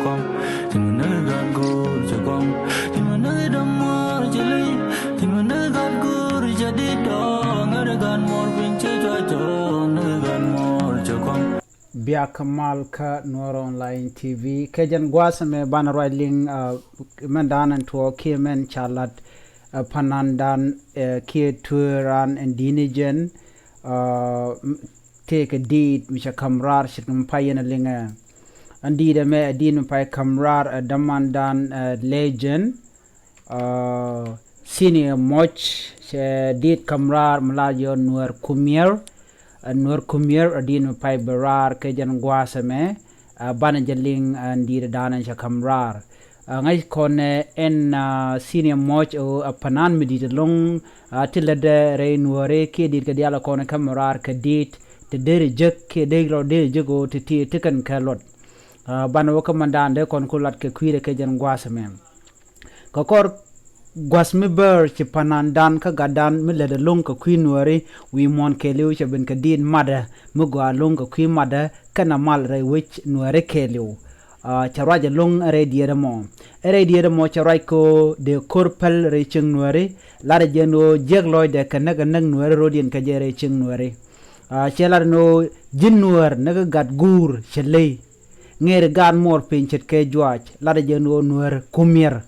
con thì mình nơi gần cô cho con thì mình nơi đâm mưa chỉ lấy thì mình nơi gần cô cho đi đó nơi gần một bên chơi cho nơi gần một cho con Bia Kamal ka Nuer Online TV kejan gwasame ban riding mandan and to kemen chalat panandan ke turan and dinigen take a deed which a kamrar shikum payen linga andi de me adin pay kamrar damandan legend senior Muoch deed kamrar malayo Nuer Mier Nuer Mier adin pay raar kejan gwasame ban jaling andi danan sha kamrar ngay kone en senior Muoch o panan medit long tilade re Nuere ke dit ke diala kone kamrar ke dit te deri jek ke degro deri jego te ti tekan kalot ban wo kamandan de kon kulat ke kwire ke jan gwasame ko kor gwasme ber ci panandan ka gadan mile de long ka queen Nuere wi mon ke lew ci ben ka din mada mu gwa long ka queen mada kana mal re wich Nuere ke lew charaja long re diere mo charai ko de korpal re ching Nuere la de jeno jegloy de ka naga nag Nuere rodien ka jere ching Nuere chelar no jin Nuer naga gat gur chelei ngere gan mor pinchet ke jwaj la de jeno Nuer Mier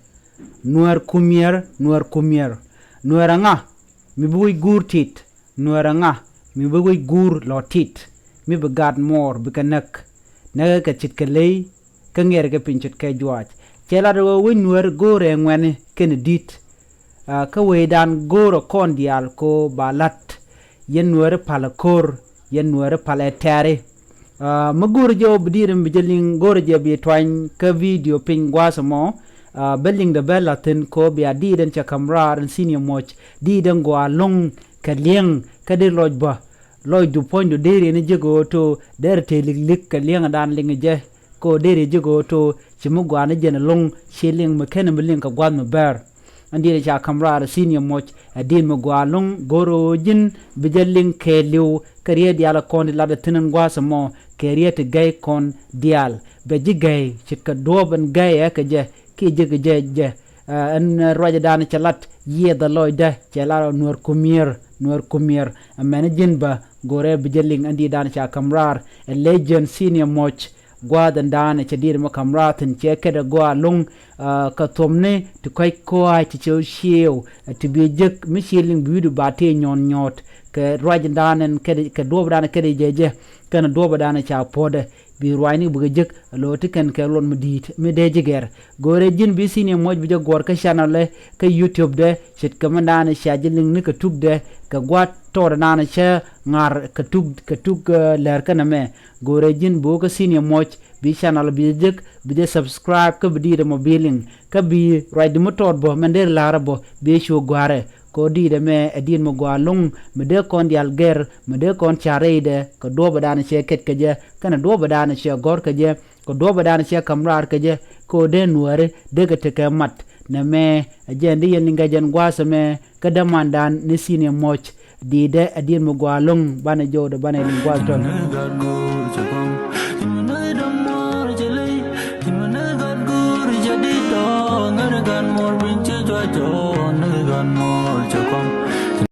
Nuer nga mi buy gur tit Nuer nga mi buy gur lo tit mi be gad mor bi kanak naga ka chit ke lei ka ngere ke pinchet ke jwaj chela do wi Nuer gore ngwane ken dit ka we dan goro kon dial ko balat yen Nuer palakor yen Nuer paletare magur jo bidirim bijeling gore je bi twan ka video ping gwasamo belling the bella tin ko bia di den cha kamrar and senior Muoch di den go long ka lieng ka de lojba loj du point do deri ni jego to der te lik ka lieng dan ling je ko deri jego to chimu gwa na jen long sheling me ken me ling ka gwa me ber andi cha kamrar senior Muoch adin me gwa long goro jin bijeling ke liu kariye diala kon la de tinen gwa samo kariye te gay kon dial be jigay chit ka doban gay ka je ki je en roja dan chalat ye da loida chala Nuer Mier managing ba gore bijeling andi dan cha kamrar a legend senior Muoch gwa dan dan chadir ma kamratin cheke da gwa lung ka tomne to kai ko ai chicho shiu to bi jek mishiling bidu bate nyon nyot ke roja dan ke do dan ke je kana do dan cha pode bi ruwani buga jek lo tiken ke lon medit me de jiger gore jin bi senior Muoch bi gor ka channel le ka YouTube de chit kamandana shajiling ni ka tug de ka gwa tor nana cha ngar ka tug ler kana me gore jin bu ka senior Muoch bi channel bi jek bi de subscribe ka bi de mobiling ka bi right motor bo mender larabo bi show gware ko di de me edin mo gwa lung me de kon dial ger me de kon charede ko do badana che ket ke je kana do badana che gor ke je ko do badana che kamrar ke je ko de Nuere de ke te mat na me ajendi yen nga jen gwasa me ka damandan ni senior Muoch di de edin mo gwa lung bana jodo bana ni gwa ton Gan more,